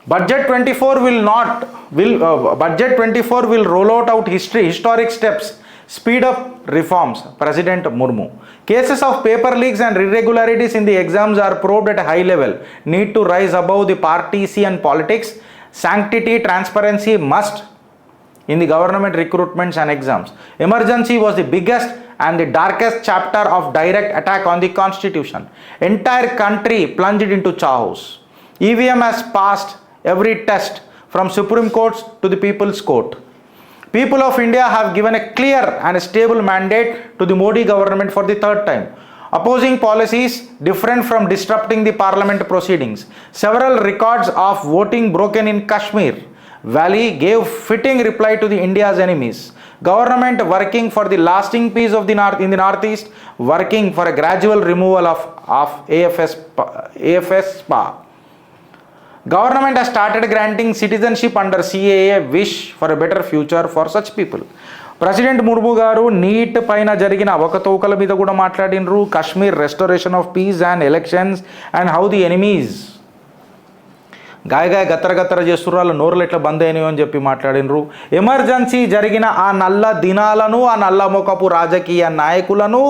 Budget 24 Budget 24 will roll out historic steps, speed up reforms. President Murmu. Cases of paper leaks and irregularities in the exams are probed at a high level. Need to rise above the partisan politics. Sanctity, transparency must in the government recruitments and exams. Emergency was the biggest and the darkest chapter of direct attack on the constitution. Entire country plunged into chaos. EVM has passed every test from Supreme Court to the People's Court. People of India have given a clear and stable mandate to the Modi government for the third time. Opposing policies different from disrupting the parliament proceedings. Several records of voting broken in Kashmir Valley gave fitting reply to the India's enemies. Government working for the lasting peace of the north in the northeast, working for a gradual removal of AFS-PA. Government has started granting citizenship under CAA, wish for a better future for such people. President Murmu గారు NEET పైన జరిగిన అవకతవకల మీద కూడా మాట్లాడినరు. Kashmir restoration of peace and elections and how the enemies గాయ గత్తర చేస్తున్నారు, వాళ్ళ నోరులు ఎట్లా బంద్ అయినాయో అని చెప్పి మాట్లాడినరు. ఎమర్జెన్సీ జరిగిన ఆ నల్ల దినాలను, ఆ నల్లమొకపు రాజకీయ నాయకులను,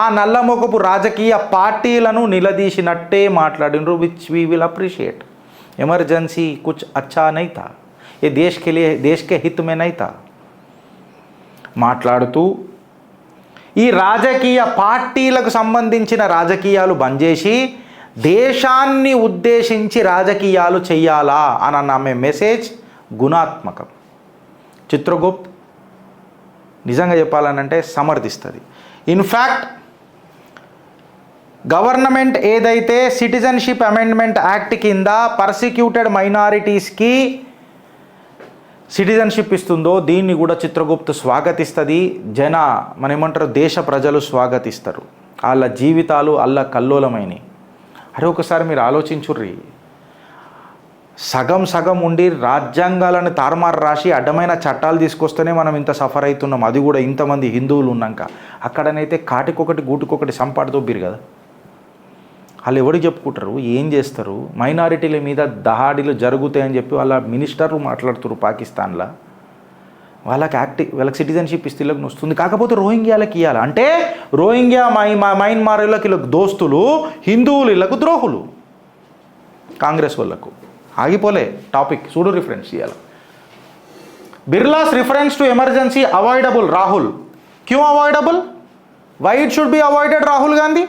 ఆ నల్లమొకపు రాజకీయ పార్టీలను నిలదీసినట్టే మాట్లాడినరు, which we will appreciate. Emergency కుచ్ అచ్చా नहीं था, ये देश के लिए देश के हित में नहीं था. మాట్లాడుతూ ఈ రాజకీయ పార్టీలకు సంబంధించిన రాజకీయాలు బంద్ చేసి దేశాన్ని ఉద్దేశించి రాజకీయాలు చెయ్యాలా అని ఆమె మెసేజ్ గుణాత్మకం. చిత్రగుప్త్ నిజంగా చెప్పాలనంటే సమర్థిస్తుంది. ఇన్ఫ్యాక్ట్ గవర్నమెంట్ ఏదైతే సిటిజన్షిప్ అమెండ్మెంట్ యాక్ట్ కింద పర్సిక్యూటెడ్ మైనారిటీస్కి సిటిజన్షిప్ ఇస్తుందో దీన్ని కూడా చిత్రగుప్తు స్వాగతిస్తుంది. ఏమంటారు, దేశ ప్రజలు స్వాగతిస్తారు. వాళ్ళ జీవితాలు అల్ల కల్లోలమైనవి. అరే ఒకసారి మీరు ఆలోచించుర్రి, సగం ఉండి రాజ్యాంగాలను తారుమారు రాసి అడ్డమైన చట్టాలు తీసుకొస్తేనే మనం ఇంత సఫర్ అవుతున్నాం. అది కూడా ఇంతమంది హిందువులు ఉన్నాక. అక్కడనైతే కాటికొకటి గూటుకొకటి సంపాడుతోబ్బిరు కదా. వాళ్ళు ఎవరికి చెప్పుకుంటారు, ఏం చేస్తారు? మైనారిటీల మీద దహాడీలు జరుగుతాయని చెప్పి వాళ్ళ మినిస్టర్లు మాట్లాడుతారు పాకిస్తాన్లో. వాళ్ళకి సిటిజన్షిప్ ఇస్తే వీళ్ళకి వస్తుంది. కాకపోతే రోహింగ్యాలకు ఇవ్వాలి అంటే రోహింగ్యా మయన్మార్లకు వీళ్ళకి దోస్తులు, హిందువులు వీళ్ళకు ద్రోహులు. కాంగ్రెస్ వాళ్ళకు ఆగిపోలే టాపిక్. చూడు రిఫరెన్స్ ఇవ్వాలి. Birla's reference to emergency avoidable Rahul. క్యూ avoidable? Why it should be avoided Rahul Gandhi?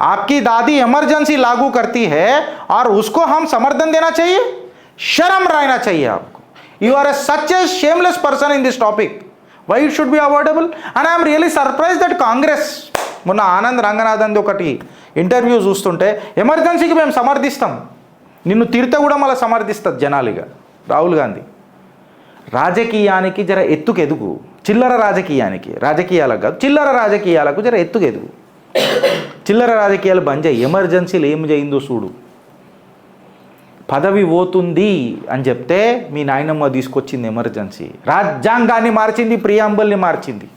आपकी दादी इमरजेंसी लागू करती है और उसको हम समर्थन देना चाहिए? शर्म रहना चाहिए आपको. You are such a shameless person in this topic. Why it should be avoidable? And I am really surprised that Congress మొన్న ఆనంద్ రంగనాథన్ ఒకటి ఇంటర్వ్యూ చూస్తుంటే ఎమర్జెన్సీకి మేము సమర్థిస్తాం, నిన్ను తిరితే కూడా మళ్ళీ సమర్థిస్తుంది జనాలుగా. రాహుల్ గాంధీ రాజకీయానికి జర ఎత్తుకెదుగు. చిల్లర రాజకీయాలకు కాదు, చిల్లర రాజకీయాలకు జర ఎత్తుకెదుగు. చిల్లర రాజకీయాలు బంద్ చేయి. ఎమర్జెన్సీలు ఏం చేయిందో చూడు. పదవి పోతుంది అని చెప్తే మీ నాయనమ్మ తీసుకొచ్చింది ఎమర్జెన్సీ. రాజ్యాంగాన్ని మార్చింది, ప్రియాంబుల్ని మార్చింది.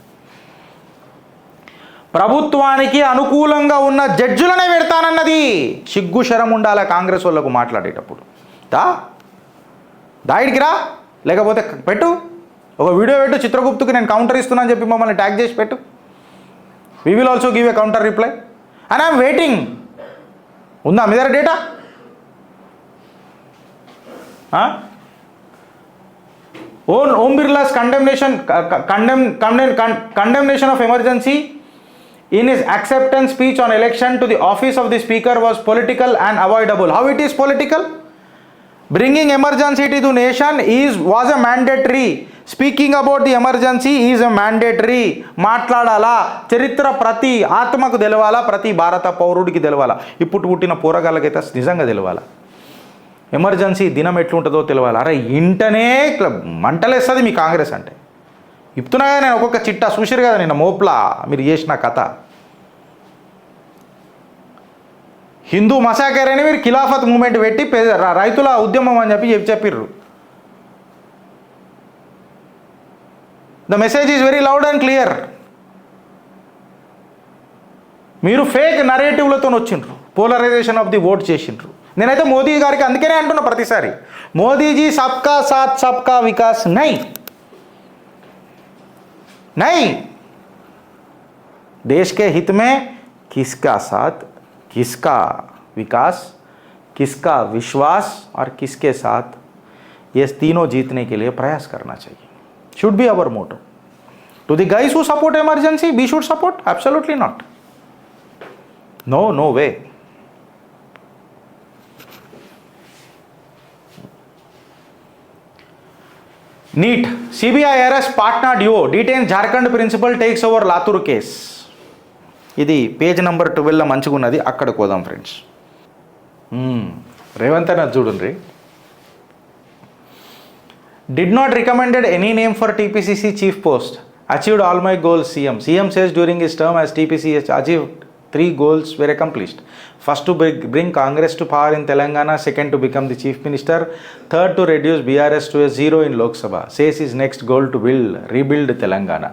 ప్రభుత్వానికి అనుకూలంగా ఉన్న జడ్జులనే పెడతానన్నది. సిగ్గు శరం ఉండాలి కాంగ్రెస్ వాళ్ళకు మాట్లాడేటప్పుడు. దాయిడికి రా, లేకపోతే పెట్టు, ఒక వీడియో పెట్టు, చిత్రగుప్తుకి నేను కౌంటర్ ఇస్తున్నా అని చెప్పి మమ్మల్ని ట్యాగ్ చేసి పెట్టు. We will also give a counter reply and I'm waiting. ఉందా మీ దగ్గర data? Om Birla's condemnation of emergency in his acceptance speech on election to the office of the speaker was political and avoidable. How it is political? Bringing emergency to the nation was a mandatory. Speaking about the emergency is a mandatory. మాట్లాడాలా, చరిత్ర ప్రతి ఆత్మకు తెలవాలా, ప్రతి భారత పౌరుడికి తెలవాలా. ఇప్పుడు పుట్టిన పోరగాళ్ళకైతే నిజంగా తెలవాలా. ఎమర్జెన్సీ దినం ఎట్లుంటుందో తెలవాలి. అరే ఇంటనే మంటలేస్తుంది మీ కాంగ్రెస్ అంటే. ఇప్పుతున్నాగా నేను ఒక్కొక్క చిట్టా చూసారు కదా నిన్న మోప్లా మీరు చేసిన కథ. హిందూ మసాకర్ అని మీరు ఖిలాఫత్ మూమెంట్ పెట్టి రైతుల ఉద్యమం అని చెప్పిర్రు. The message is very loud and clear. మీరు ఫేక్ నరేటివ్లతో వచ్చిండ్రు. పోలరైజేషన్ ఆఫ్ ది ఓట్ చేసిండ్రు. నేనైతే మోదీ గారికి అందుకనే అంటున్నా ప్రతిసారి, మోదీజీ సబ్కా సాత్ సబ్కా వికాస్ నై నై, देश के हित में किसका साथ, किसका विकास, किसका विश्वास और किसके साथ, ये तीनों जीतने के लिए प्रयास करना चाहिए. Should be our motto. To the guys who support emergency, we should support? Absolutely not. No way. NEET, CBI arrests Patna duo, detains Jharkhand principal, takes over Latur case. ఇది పేజ్ నెంబర్ 12లో మంచిగా ఉన్నది, అక్కడికి పోదాం friends. Revanth అన్న చూడండి, did not recommended any name for TPCC chief post, achieved all my goals CM says during his term as TPC achieved 3 goals were accomplished. First, to bring Congress to power in Telangana. Second, to become the chief minister. Third, to reduce BRS to a zero in Lok Sabha. Says his next goal to rebuild Telangana.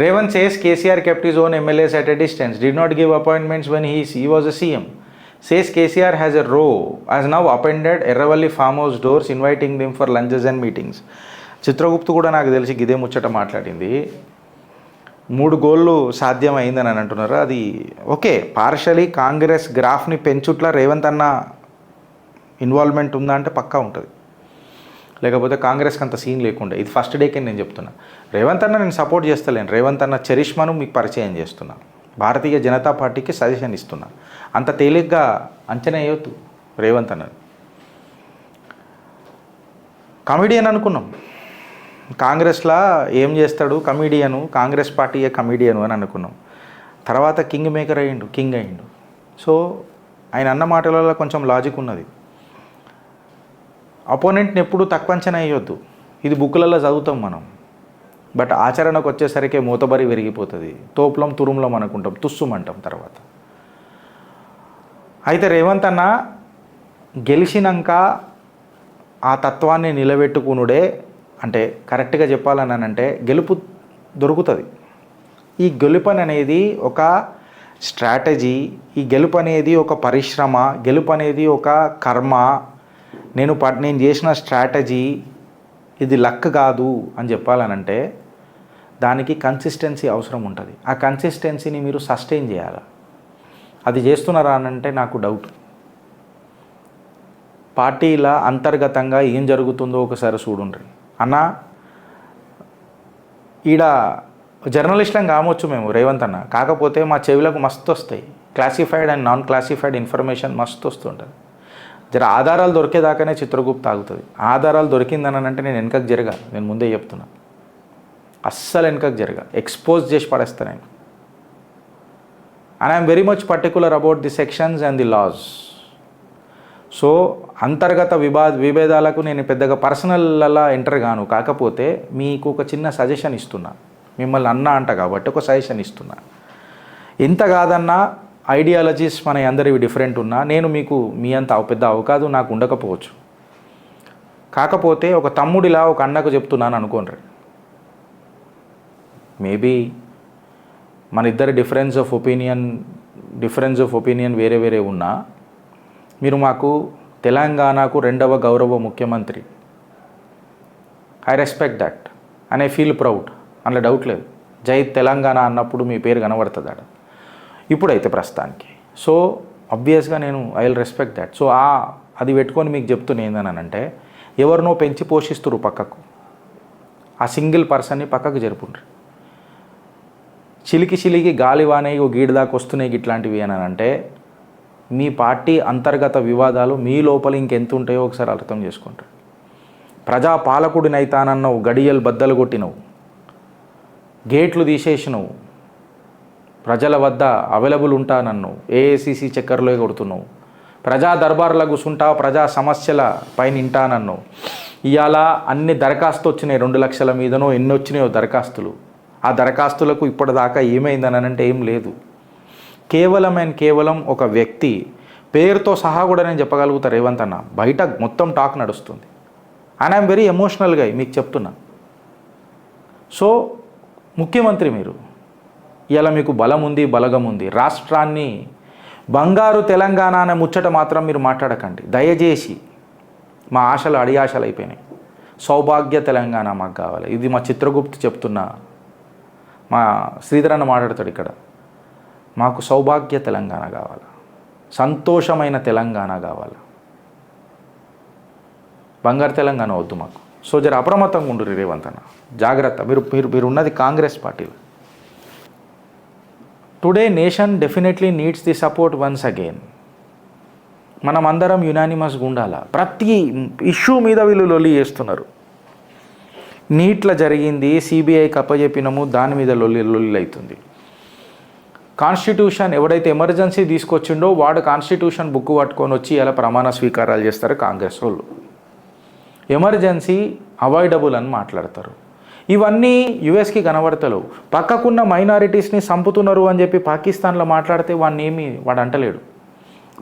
Revanth says KCR kept his own MLAs at a distance, did not give appointments when he was a CM. Says KCR has now appended Erravalli farm house doors, inviting them for lunches and meetings. Chitragupta కూడా నాకు తెలిసి ఇదే ముచ్చట మాట్లాడింది. 3 గోళ్ళు సాధ్యమైందని అని అంటున్నారు. అది ఓకే, పార్షలీ కాంగ్రెస్ గ్రాఫ్ని పెంచుట్లా రేవంత్ అన్న ఇన్వాల్వ్మెంట్ ఉందా అంటే పక్కా ఉంటుంది, లేకపోతే కాంగ్రెస్కి అంత సీన్ లేకుండా. ఇది ఫస్ట్ డేకే నేను చెప్తున్నా, రేవంత్ అన్న నేను సపోర్ట్ చేస్తలేను, రేవంత్ అన్న చరిష్మాను మీకు పరిచయం చేస్తున్నా, భారతీయ జనతా పార్టీకి సజెషన్ ఇస్తున్నా. అంత తేలిగ్గా అంచనా వేయొద్దు రేవంత్ అన్న. కమిడియన్ అనుకున్నాం, కాంగ్రెస్లో ఏం చేస్తాడు కమిడియను, కాంగ్రెస్ పార్టీయే కమిడియను అని అనుకున్నాం. తర్వాత కింగ్ మేకర్ అయ్యిండు, కింగ్ అయ్యిండు. సో ఆయన అన్న మాటలలో కొంచెం లాజిక్ ఉన్నది. అపోనెంట్ని ఎప్పుడు తక్కువ అంచనా వేయొద్దు, ఇది బుక్కులలో చదువుతాం మనం, బట్ ఆచరణకు వచ్చేసరికి మూతబరి విరిగిపోతుంది, తోపులం తురుములం అనుకుంటాం, తుస్సుమంటాం తర్వాత. అయితే రేవంత్ అన్న గెలిచినాక ఆ తత్వాన్ని నిలబెట్టుకునుడే, అంటే కరెక్ట్గా చెప్పాలని అంటే గెలుపు దొరుకుతుంది. ఈ గెలుపు అనేది ఒక స్ట్రాటజీ, ఈ గెలుపు అనేది ఒక పరిశ్రమ, గెలుపు అనేది ఒక కర్మ. నేను చేసిన స్ట్రాటజీ ఇది లక్ కాదు అని చెప్పాలనంటే దానికి కన్సిస్టెన్సీ అవసరం ఉంటుంది. ఆ కన్సిస్టెన్సీని మీరు సస్టైన్ చేయాలి. అది చేస్తున్నారా అనంటే నాకు డౌట్. పార్టీల అంతర్గతంగా ఏం జరుగుతుందో ఒకసారి చూడండి అన్న. ఈడ జర్నలిస్టులం కావచ్చు మేము రేవంత్ అన్న, కాకపోతే మా చెవులకు మస్తు వస్తాయి, classified and non classified information మస్తు వస్తుంటుంది. జర ఆధారాలు దొరికేదాకానే చిత్రగుప్త ఆగుతుంది. ఆధారాలు దొరికిందని అంటే నేను వెనకకు జరగా, నేను ముందే చెప్తున్నా, అస్సలు వెనకకు జరగా, ఎక్స్పోజ్ చేసి పడేస్తాను నేను. And I'm very much particular about the sections and the laws. So అంతర్గత విభేదాలకు నేను పెద్దగా పర్సనల్లా ఎంటర్ గాను, కాకపోతే మీకు ఒక చిన్న సజెషన్ ఇస్తున్నా, మిమ్మల్ని అన్న అంట కాబట్టి ఒక సజెషన్ ఇస్తున్నా. ఎంత కాదన్నా ఐడియాలజీస్ మన అందరివి డిఫరెంట్ ఉన్నా, నేను మీకు మీ అంత పెద్ద అవకాశం నాకు ఉండకపోవచ్చు, కాకపోతే ఒక తమ్ముడిలా ఒక అన్నకు చెప్తున్నాను అనుకోండి. మేబీ మన ఇద్దరి డిఫరెన్స్ ఆఫ్ ఒపీనియన్ వేరే వేరే ఉన్నా, మీరు మాకు తెలంగాణకు 2వ గౌరవ ముఖ్యమంత్రి, I respect that and I feel proud, అందులో డౌట్ లేదు. జై తెలంగాణ అన్నప్పుడు మీ పేరు కనబడుతుంది ఆడ ఇప్పుడైతే ప్రస్తుతానికి. సో ఆబ్వియస్గా నేను I will respect that. So అది పెట్టుకొని మీకు చెప్తున్నా ఏందనంటే, ఎవరినో పెంచి పోషిస్తురు పక్కకు, ఆ సింగిల్ పర్సన్ని పక్కకు జరుపుండ్రి. చిలికి గాలివానే గీడు దాకా వస్తున్నాయి ఇట్లాంటివి అని అంటే, మీ పార్టీ అంతర్గత వివాదాలు మీ లోపల ఇంకెంత ఉంటాయో ఒకసారి అర్థం చేసుకుంటారు. ప్రజా పాలకుడినైతానన్నావు, గడియలు బద్దలు కొట్టినవు, గేట్లు తీసేసినవు, ప్రజల వద్ద అవైలబుల్ ఉంటానన్నావు, ఏఐసిసి చక్కర్లో కొడుతున్నావు, ప్రజా దర్బార్లో కూర్చుంటా, ప్రజా సమస్యల పైన ఇంటానన్నావు. ఇవాళ అన్ని దరఖాస్తు వచ్చినాయి, 2 లక్షల మీదనో ఎన్ని వచ్చినాయో దరఖాస్తులు. ఆ దరఖాస్తులకు ఇప్పటిదాకా ఏమైందని అంటే ఏం లేదు. కేవలం ఒక వ్యక్తి పేరుతో సహా కూడా నేను చెప్పగలుగుతా రేవంత్ అన్న, బయట మొత్తం టాక్ నడుస్తుంది. అండ్ ఐఎమ్ వెరీ ఎమోషనల్గా మీకు చెప్తున్నా. సో ముఖ్యమంత్రి మీరు, ఇలా మీకు బలం ఉంది, బలగం ఉంది, రాష్ట్రాన్ని బంగారు తెలంగాణ అనే ముచ్చట మాత్రం మీరు మాట్లాడకండి దయచేసి. మా ఆశలు అడియాశలు అయిపోయినాయి. సౌభాగ్య తెలంగాణ మాకు కావాలి. ఇది మా చిత్రగుప్తు చెప్తున్నా, మా శ్రీధర్ అన్న మాట్లాడతాడు ఇక్కడ. మాకు సౌభాగ్య తెలంగాణ కావాలి, సంతోషమైన తెలంగాణ కావాలి. బంగారు తెలంగాణ వద్దు మాకు. సో జర అప్రమత్తంగా ఉండు రేవంత్ అన్న, జాగ్రత్త. మీరు ఉన్నది కాంగ్రెస్ పార్టీలో. Today nation definitely needs the support once again. మనం అందరం యునానిమస్గా ఉండాలా. ప్రతి ఇష్యూ మీద వీళ్ళు లొల్లి చేస్తున్నారు. నీట్ల జరిగింది, సిబిఐకి అప్పచెప్పినాము, దాని మీద లొల్లి అవుతుంది. కాన్స్టిట్యూషన్ ఎవడైతే ఎమర్జెన్సీ తీసుకొచ్చిండో వాడు కాన్స్టిట్యూషన్ బుక్ పట్టుకొని వచ్చి ఇలా ప్రమాణ స్వీకారాలు చేస్తారు కాంగ్రెస్ వాళ్ళు. ఎమర్జెన్సీ అవాయిడబుల్ అని మాట్లాడతారు. ఇవన్నీ యుఎస్కి కనబడతలేవు. పక్కకున్న మైనారిటీస్ని చంపుతున్నారు అని చెప్పి పాకిస్తాన్లో మాట్లాడితే వాడు అంటలేడు.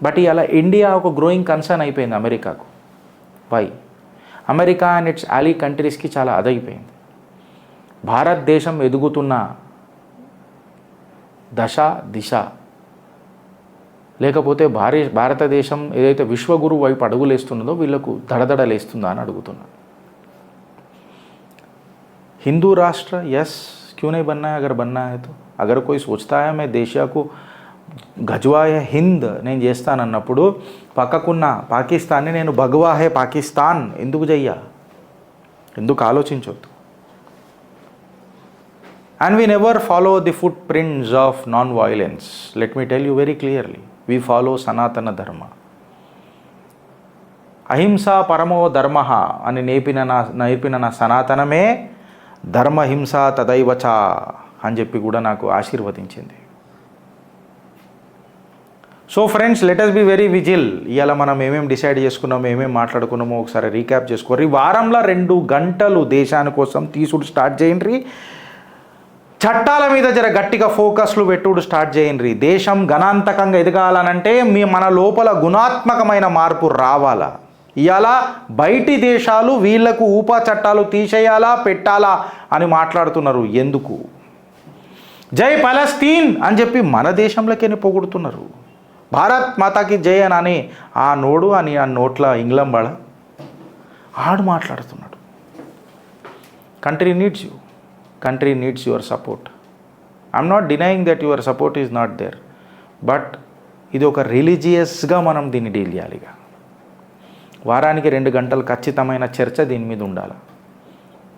బట్ ఇలా ఇండియా ఒక గ్రోయింగ్ కన్సర్న్ అయిపోయింది అమెరికాకు. Why? America and its ally కంట్రీస్కి చాలా అదైపోయింది. భారతదేశం ఎదుగుతున్న దశ దిశ, లేకపోతే భారతదేశం ఏదైతే విశ్వగురు వైపు అడుగులేస్తున్నదో వీళ్ళకు దడదడలేస్తుందా అని అడుగుతున్నా. हिंदू राष्ट्र यस क्यों नहीं बनना है? अगर बनना है तो अगर कोई सोचता है मैं देशिया को గజ్వా హే హింద్ నేను చేస్తానన్నప్పుడు పక్కకున్న పాకిస్తాన్ని నేను భగవా హే పాకిస్తాన్ ఎందుకు చెయ్యా? ఎందుకు ఆలోచించొద్దు? And we never follow the footprints of non violence. Let me tell you very clearly, we follow Sanatana Dharma. అహింస పరమో ధర్మ అని నేర్పిన నా సనాతనమే ధర్మహింస తదైవచ అని చెప్పి కూడా నాకు ఆశీర్వదించింది. So friends, let us be very vigil. ఇవాళ మనం ఏమేమి డిసైడ్ చేసుకున్నామో, ఏమేమి మాట్లాడుకున్నామో ఒకసారి రీక్యాప్ చేసుకోరు. ఈ వారంలో 2 గంటలు దేశాని కోసం తీసుడు స్టార్ట్ చేయండి. చట్టాల మీద జర గట్టిగా ఫోకస్లు పెట్టుడు స్టార్ట్ చేయండి. దేశం గణాంతకంగా ఎదగాలనంటే మన లోపల గుణాత్మకమైన మార్పు రావాలా. ఇవాళ బయటి దేశాలు వీళ్లకు ఊపా చట్టాలు తీసేయాలా పెట్టాలా అని మాట్లాడుతున్నారు. ఎందుకు? జై పలస్తీన్ అని చెప్పి మన దేశంలోకే పొగుడుతున్నారు. భారత్ మాతాకి జై అని ఆ నోడు అని ఆ నోట్ల ఇంగ్లంబడ ఆడు మాట్లాడుతున్నాడు. Country needs you, country needs your support. I'm not denying that your support is not there, but ఇది ఒక రిలీజియస్గా మనం దీన్ని డీల్ చేయాలిగా. వారానికి 2 గంటలు ఖచ్చితమైన చర్చ దీని మీద ఉండాలి.